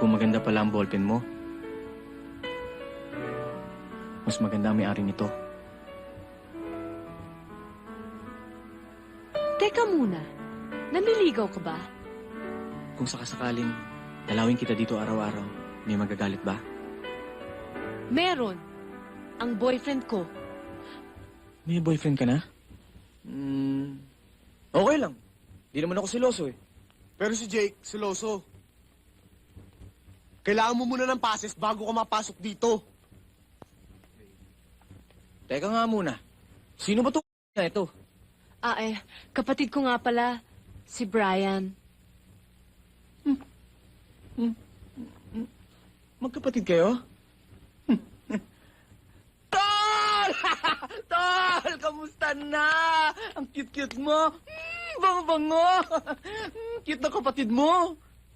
Kung maganda pala ang ballpen mo, mas maganda ang may-ari nito. Teka muna, nanliligaw ka ba? Kung sakasakaling dalawin kita dito araw-araw, may magagalit ba? Meron. Ang boyfriend ko. May boyfriend ka na? Okay lang. Di naman ako siloso eh. Pero si Jake, siloso. Kailangan mo muna ng passes bago ka mapasok dito. Teka nga muna. Sino ba na ito? Kapatid ko nga pala, si Brian. Magkapatid kayo? Tol! Tol! Kamusta na? Ang cute-cute mo. Bango-bango. Cute na kapatid mo.